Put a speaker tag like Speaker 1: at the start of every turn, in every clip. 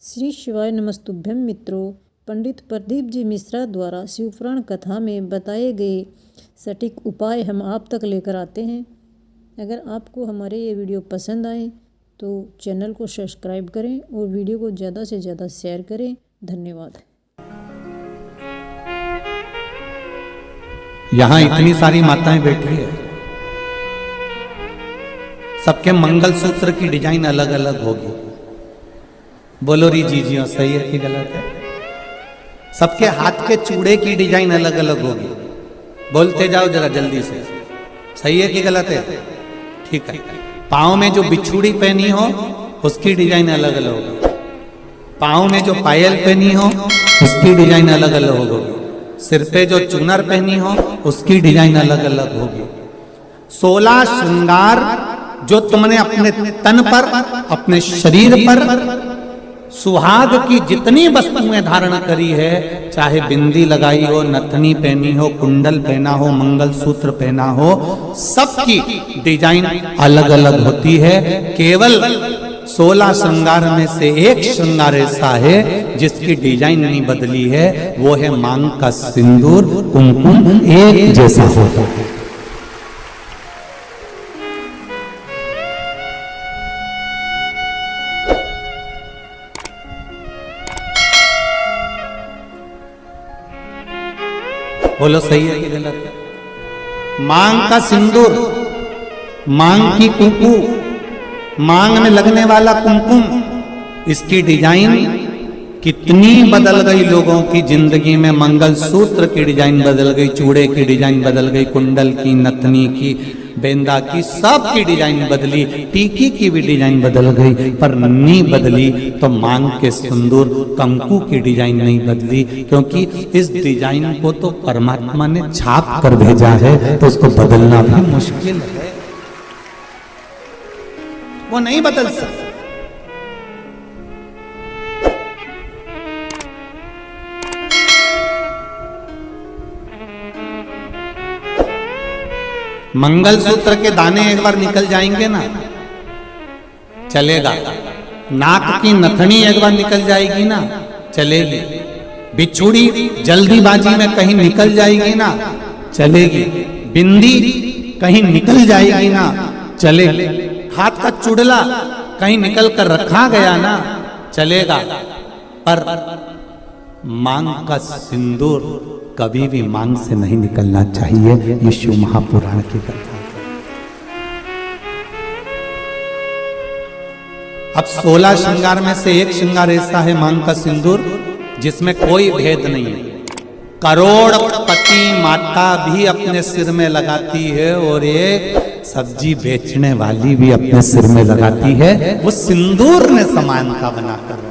Speaker 1: श्री शिवाय नमस्तुभ्यं मित्रों। पंडित प्रदीप जी मिश्रा द्वारा शिवपुराण कथा में बताए गए सटीक उपाय हम आप तक लेकर आते हैं। अगर आपको हमारे ये वीडियो पसंद आए तो चैनल को सब्सक्राइब करें और वीडियो को ज़्यादा से ज़्यादा शेयर करें। धन्यवाद।
Speaker 2: यहाँ इतनी सारी माताएं बैठी है, सबके मंगलसूत्र की डिजाइन अलग अलग होगी। बोलो री जीजियो, सही है कि गलत है? सबके हाथ के चूड़े की डिजाइन अलग अलग होगी। बोलते जाओ जरा जल्दी से, सही है कि गलत है? ठीक है। पाँव में जो बिछुड़ी पहनी हो उसकी डिजाइन अलग अलग होगी। पाँव में जो पायल पहनी हो उसकी डिजाइन अलग अलग होगी। सिर पे जो चुनर पहनी हो उसकी डिजाइन अलग अलग होगी। 16 श्रृंगार जो तुमने अपने तन पर, अपने शरीर पर सुहाग की जितनी वस्तुएं धारण करी है, चाहे बिंदी लगाई हो, नथनी पहनी हो, कुंडल पहना हो, मंगलसूत्र पहना हो, सबकी डिजाइन अलग अलग होती है। केवल 16 श्रृंगार में से एक श्रृंगार ऐसा है जिसकी डिजाइन नहीं बदली है, वो है मांग का सिंदूर, कुमकुम एक जैसा होता है। बोलो सही है कि गलत है? मांग का सिंदूर, मांग की कुंकू, मांग में लगने वाला कुमकुम, इसकी डिजाइन कितनी बदल गई। लोगों की जिंदगी में मंगलसूत्र की डिजाइन बदल गई, चूड़े की डिजाइन बदल गई, कुंडल की, नथनी की, बेंदा की, सब की डिजाइन बदली, टीकी की भी डिजाइन बदल गई, पर नहीं बदली तो मांग के सिंदूर कंकु की डिजाइन नहीं बदली। क्योंकि इस डिजाइन को तो परमात्मा ने छाप कर भेजा है, तो उसको बदलना भी मुश्किल है, वो नहीं बदल सकता। मंगलसूत्र के दाने एक बार निकल जाएंगे ना, चलेगा। नाक की नथनी एक बार निकल जाएगी ना, चलेगी। बिछुड़ी जल्दीबाजी में कहीं निकल जाएगी ना, चलेगी। बिंदी कहीं निकल जाएगी ना, चलेगी। हाथ का चुड़ला कहीं निकल कर रखा गया ना, चलेगा। पर मांग का सिंदूर कभी भी मांग से नहीं निकलना चाहिए। ये शिव महापुराण की कथा। अब 16 श्रृंगार में से एक श्रृंगार ऐसा है मांग का सिंदूर जिसमें कोई भेद नहीं है। करोड़पति माता भी अपने सिर में लगाती है और एक सब्जी बेचने वाली भी अपने सिर में लगाती है। वो सिंदूर ने समानता बनाकर रखी।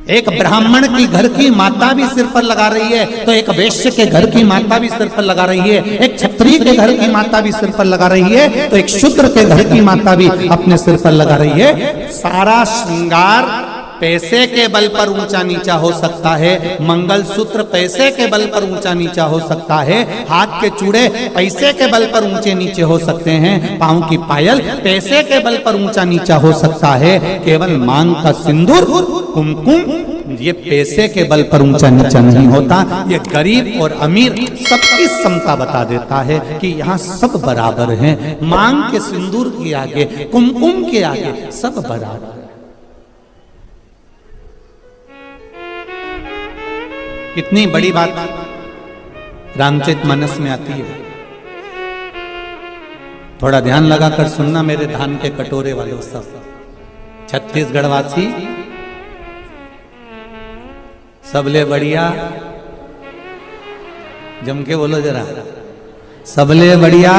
Speaker 2: एक ब्राह्मण की घर की माता भी सिर पर लगा रही है, तो एक वैश्य के घर की माता भी सिर पर लगा रही है। एक क्षत्रिय के घर की माता भी सिर पर लगा रही है, तो एक शूद्र के घर की माता भी अपने सिर पर लगा रही है। सारा श्रृंगार पैसे के बल पर ऊंचा नीचा हो सकता है, मंगलसूत्र पैसे के बल पर ऊंचा नीचा हो सकता है, हाथ के चूड़े पैसे के बल पर ऊंचे नीचे हो सकते हैं, पांव की पायल पैसे के बल पर ऊंचा नीचा हो सकता है। केवल मांग का सिंदूर, कुमकुम, ये पैसे के बल पर ऊंचा नीचा नहीं होता। ये गरीब और अमीर सबकी समता बता देता है कि यहाँ सब बराबर हैं। मांग के सिंदूर के आगे, कुमकुम के आगे सब बराबर है। कितनी बड़ी बात रामचरितमानस में आती है। थोड़ा ध्यान लगाकर सुनना मेरे धान के कटोरे वालों सब। छत्तीसगढ़ वासी सबले बढ़िया, जम के बोलो जरा, सबले बढ़िया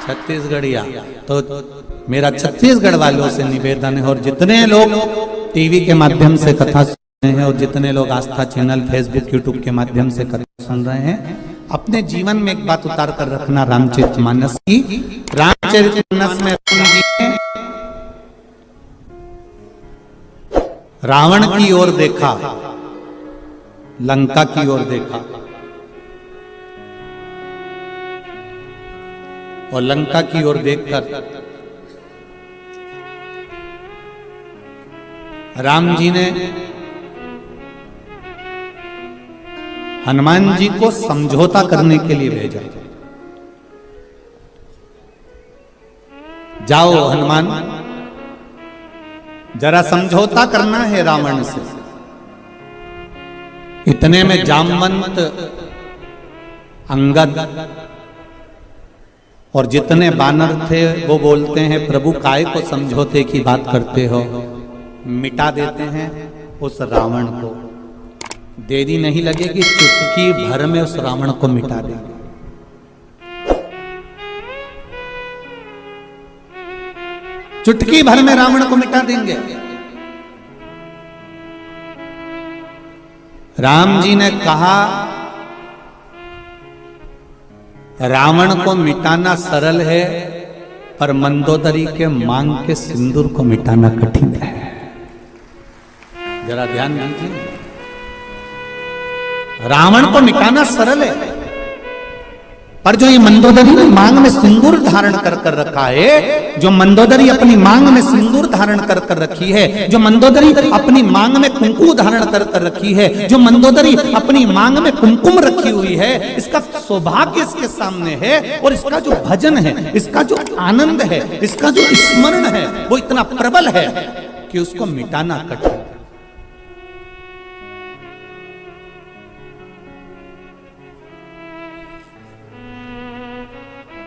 Speaker 2: छत्तीसगढ़िया। तो मेरा छत्तीसगढ़ वालों से निवेदन है, और जितने लोग टीवी के माध्यम से कथा हैं और जितने लोग आस्था चैनल, फेसबुक, यूट्यूब के माध्यम से कथा सुन रहे हैं, अपने जीवन में एक बात उतार कर रखना रामचरितमानस की। रामचरितमानस में रावण की ओर देखा, लंका की ओर देखा, और लंका की ओर देखकर राम जी ने हनुमान जी को समझौता करने के लिए भेजा। जाओ हनुमान, जरा समझौता करना है रावण से। इतने में जामवंत, अंगद और जितने बानर थे वो बोलते हैं, प्रभु काय को समझौते की बात करते हो, मिटा देते हैं उस रावण को। देरी नहीं लगेगी, चुटकी भर में उस रावण को मिटा देंगे। चुटकी भर में रावण को मिटा देंगे। राम जी ने कहा, रावण को मिटाना सरल है, पर मंदोदरी के मांग के सिंदूर को मिटाना कठिन है। जरा ध्यान दीजिए, रावण को मिटाना सरल है, पर जो ये मंदोदरी ने मांग में सिंदूर धारण कर कर रखा है, जो मंदोदरी अपनी मांग में सिंदूर धारण कर कर रखी है, जो मंदोदरी अपनी मांग में कुंकुम धारण कर कर रखी है, जो मंदोदरी अपनी मांग में कुमकुम रखी हुई है, इसका सौभाग्य इसके सामने है। और इसका जो भजन है, इसका जो आनंद है, इसका जो स्मरण है, वो इतना प्रबल है कि उसको मिटाना कठिन है।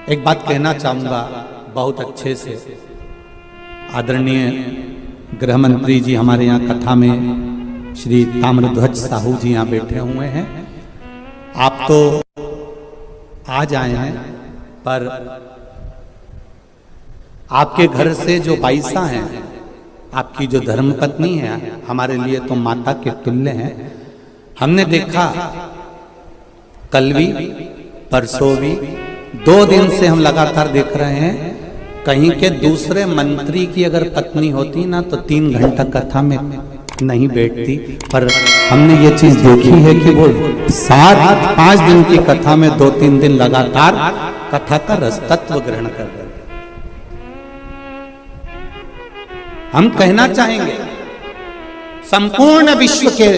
Speaker 2: एक बात कहना चाहूंगा बहुत अच्छे से। आदरणीय गृह मंत्री जी हमारे यहाँ कथा में श्री ताम्रध्वज साहू जी यहाँ बैठे हुए हैं। आप तो आज आए हैं, पर आपके घर से जो बाईसा हैं, आपकी जो धर्मपत्नी है, हमारे लिए तो माता के तुल्य हैं। हमने देखा कल भी, परसों भी, 2 दिन से हम लगातार देख रहे हैं। कहीं के दूसरे मंत्री की अगर पत्नी होती ना तो 3 घंटा कथा में नहीं बैठती, पर हमने ये चीज देखी है कि वो 5 दिन की कथा में 2-3 दिन लगातार कथा का रस तत्व ग्रहण कर रहे हैं। हम कहना चाहेंगे संपूर्ण विश्व के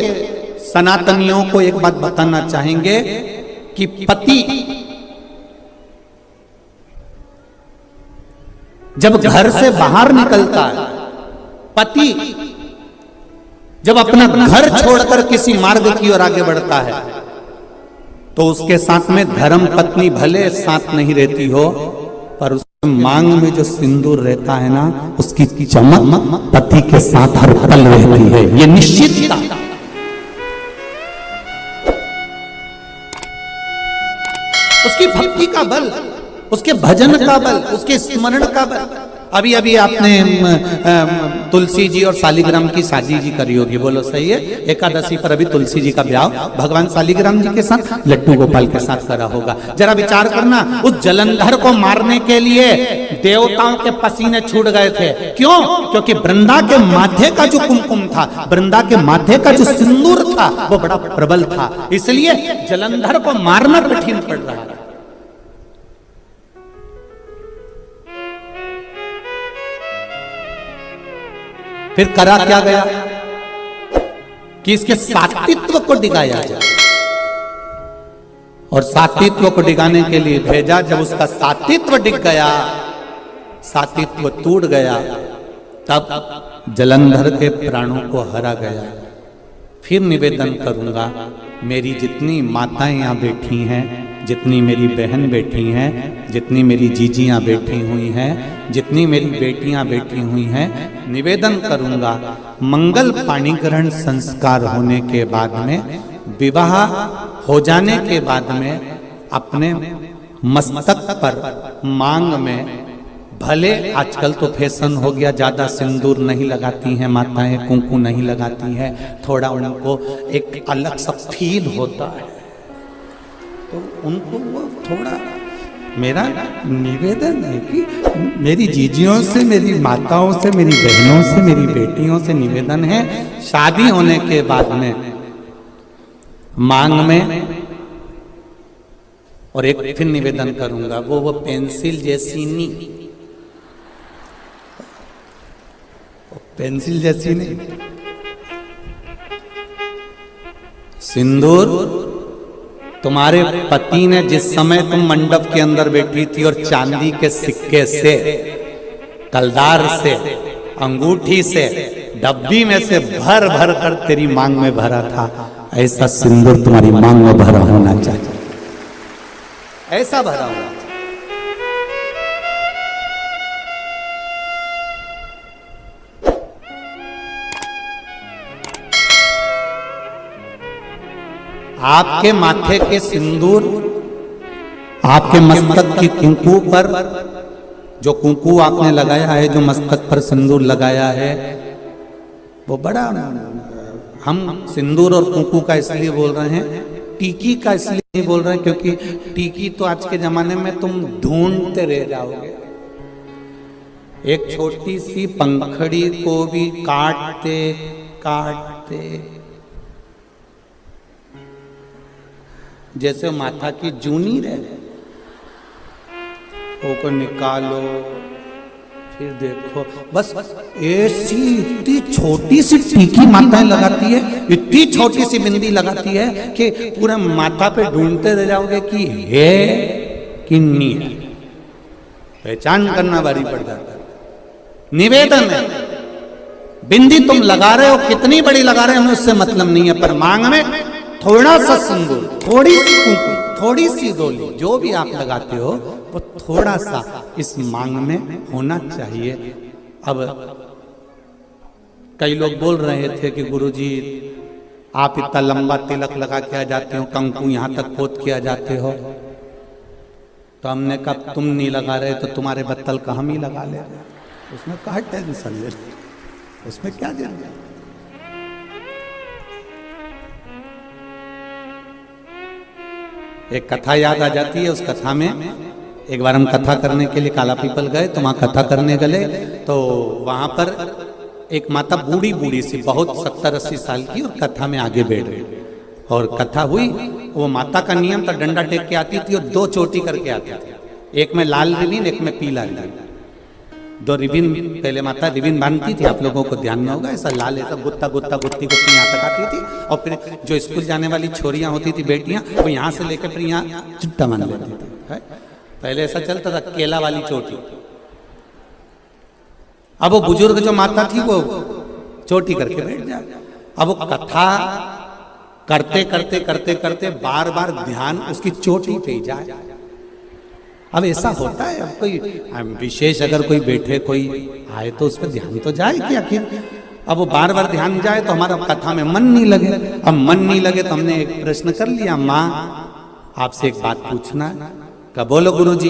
Speaker 2: सनातनियों को एक बात बताना चाहेंगे कि पति जब घर से बाहर निकलता है, पति जब अपना घर छोड़कर किसी मार्ग की ओर आगे बढ़ता है, तो उसके साथ में धर्म पत्नी भले साथ नहीं रहती हो, पर उसके मांग में जो सिंदूर रहता है ना, उसकी चमक पति के साथ हर पल रहती है। ये निश्चित उसकी भक्ति का बल, उसके भजन का बल, उसके स्मरण का बल। अभी अभी आपने तुलसी जी और शालिग्राम की शादी जी करी होगी, बोलो सही है? एकादशी पर अभी तुलसी जी का ब्याह भगवान शालिग्राम जी के साथ लड्डू गोपाल के साथ करा होगा। जरा विचार करना, उस जलंधर को मारने के लिए देवताओं के पसीने छूट गए थे। क्यों? क्योंकि वृंदा के माथे का जो कुमकुम था, वृंदा के माथे का जो सिंदूर था, वो बड़ा प्रबल था। इसलिए जलंधर को मारना कठिन पड़ रहा है। फिर करा क्या गया कि इसके सात्वित्व को डिगाया जाए, और सात्वित्व को डिगाने के लिए भेजा। जब उसका सात्वित्व डिग गया, सात्वित्व टूट गया, तब जलंधर के प्राणों को हरा गया। फिर निवेदन करूंगा, मेरी जितनी माताएं यहाँ बैठी हैं, जितनी मेरी बहन बैठी हैं, जितनी मेरी जीजियाँ बैठी हुई हैं, जितनी मेरी बेटियाँ बैठी हुई हैं, निवेदन करूंगा, मंगल पाणी ग्रहण संस्कार होने के बाद में, विवाह हो जाने के बाद में, अपने मस्तक पर मांग में, भले आजकल तो फैशन हो गया, ज्यादा सिंदूर नहीं लगाती हैं माताएं, कुंकू नहीं लगाती हैं, थोड़ा उनको एक अलग सा फील होता है, तो उनको वो थोड़ा, मेरा निवेदन है कि मेरी जीजियों से, मेरी माताओं से, मेरी बहनों से, मेरी बेटियों से निवेदन है, शादी होने के बाद में मांग में, और एक फिर निवेदन करूंगा, वो पेंसिल जैसी नहीं, पेंसिल जैसी नहीं, सिंदूर तुम्हारे पति ने जिस समय तुम मंडप के अंदर बैठी थी और चांदी के सिक्के से, कलदार से, अंगूठी से, डब्बी में से भर भर कर तेरी मांग में भरा था, ऐसा सिंदूर तुम्हारी मांग में भरा होना चाहिए, ऐसा भरा होना चाहिए। आपके माथे के सिंदूर, आपके मस्तक की कुंकू पर जो कुंकू आपने लगाया है, जो मस्तक पर सिंदूर लगाया है, वो बड़ा, हम सिंदूर और कुंकू का इसलिए बोल रहे हैं, टीकी का इसलिए नहीं बोल रहे हैं क्योंकि टीकी तो आज के जमाने में तुम ढूंढते रह जाओगे। एक छोटी सी पंखड़ी को भी काटते काटते, जैसे माथा की जूनी रहे, वो को निकालो, फिर देखो, बस ऐसी इतनी छोटी सी टीकी माताएं लगाती है, इतनी छोटी सी बिंदी लगाती है कि पूरे माथा पे ढूंढते रह जाओगे कि है कि नहीं है, पहचान करना भारी पड़ जाता है। निवेदन है, बिंदी तुम लगा रहे हो, कितनी बड़ी लगा रहे हो हमें उससे मतलब नहीं है, पर मांग में थोड़ा सा सिंदूर, थोड़ी सी कुंकू, थोड़ी सी डोली, जो भी आप लगाते हो वो थोड़ा सा इस मांग में होना चाहिए। अब कई लोग बोल रहे थे कि गुरुजी आप इतना लंबा तिलक लगा के आ जाते हो, कंकु यहाँ तक पोत के आ जाते हो, तो हमने कहा तुम नहीं लगा रहे तो तुम्हारे बत्तल का हम ही लगा ले, उसमें कहा टेंशन ले, उसमें क्या जाना। एक कथा याद आ जाती है, उस कथा में एक बार हम कथा करने के लिए काला पीपल गए, तो वहाँ कथा करने गए, तो वहाँ पर एक माता बूढ़ी बूढ़ी सी, बहुत 70-80 साल की, और कथा में आगे बैठ गई, और कथा हुई। वो माता का नियम था, डंडा टेक के आती थी और 2 चोटी करके आती थी, एक में लाल रिबिन, एक में पीला रिबिन, 2 रिबिन, पहले माता रिबिन बांधती थी, आप लोगों को ध्यान में होगा, ऐसा लाल, ऐसा गुत्ता गुत्ता गुत्ती गुत्ती यहाँ तक आती थी, और फिर जो स्कूल जाने वाली छोरियां होती थी, बेटियां, वो यहाँ से लेकर फिर यहाँ चुट्टा मान लेती थी। पहले ऐसा चलता था, केला वाली चोटी। अब वो बुजुर्ग जो माता थी वो चोटी करके बैठ जाए। अब वो कथा करते करते करते करते बार बार ध्यान उसकी चोटी पे ही जाए। अब ऐसा होता है, अब कोई विशेष अगर कोई बैठे, कोई आए तो उस पर ध्यान तो जाए कि आखिर। अब वो बार बार ध्यान जाए तो हमारा कथा में मन नहीं लगे। अब मन नहीं लगे तो हमने एक प्रश्न कर लिया, माँ आपसे एक बात पूछना है। कहा बोलो गुरुजी।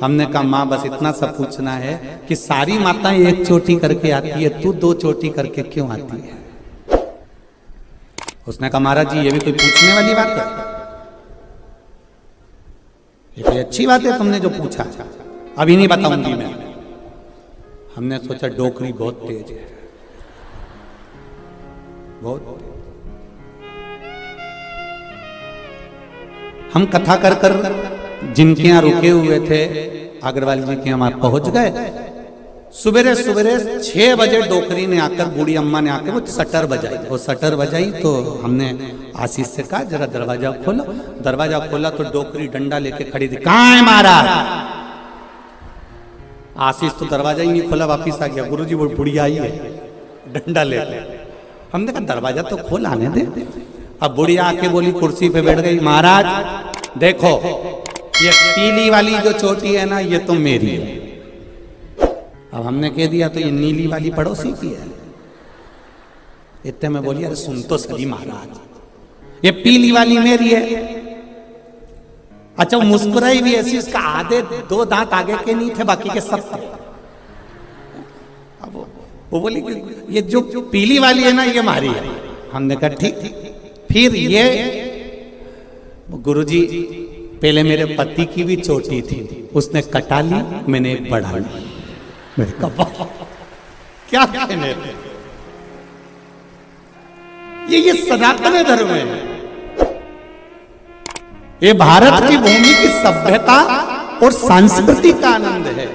Speaker 2: हमने कहा माँ बस इतना सा पूछना है कि सारी माताएं एक चोटी करके आती है, तू 2 चोटी करके क्यों आती है? उसने कहा महाराज जी ये भी कोई पूछने वाली बात है? ये कोई अच्छी बात है तुमने जो पूछा, अभी नहीं बताऊंगी मैं। हमने सोचा डोकरी बहुत तेज है, बहुत तेज। हम कथा कर कर जिनके यहाँ रुके हुए थे अग्रवाल जी के यहाँ पहुंच गए। सुबेरे सुबेरे 6 बजे डोकरी ने आकर, बूढ़ी अम्मा ने आकर वो शटर बजाई। वो शटर बजाई तो हमने आशीष से कहा जरा दरवाजा खोलो। दरवाजा खोला तो डोकरी डंडा लेके खड़ी थी। कहाँ है महाराज? आशीष तो दरवाजा ही नहीं खोला, वापिस आ गया। गुरुजी वो बुढ़िया आई है डंडा लेके। हमने कहा दरवाजा तो खोल, आने दे। अब बुढ़िया आके बोली, कुर्सी पे बैठ गई, महाराज देखो ये पीली वाली जो चोटी है ना, ये तो मेरी है। अब हमने कह दिया तो ये नीली वाली पड़ोसी की है। इतने में बोली, अरे सुन तो सही महाराज, ये पीली वाली मेरी है। अच्छा वो मुस्कुराई भी ऐसी, उसका आधे 2 दांत आगे के नहीं थे, बाकी के सब थे। अब वो बोली ये जो पीली वाली है ना ये हमारी है। हमने कहा ठीक। फिर ये गुरुजी पहले मेरे पति की भी चोटी थी, उसने कटा ली, मैंने एक बढ़ा ली। मेरे कहा क्या कहने थे? ये सनातन धर्म है, ये भारत की भूमि की सभ्यता और संस्कृति का आनंद है।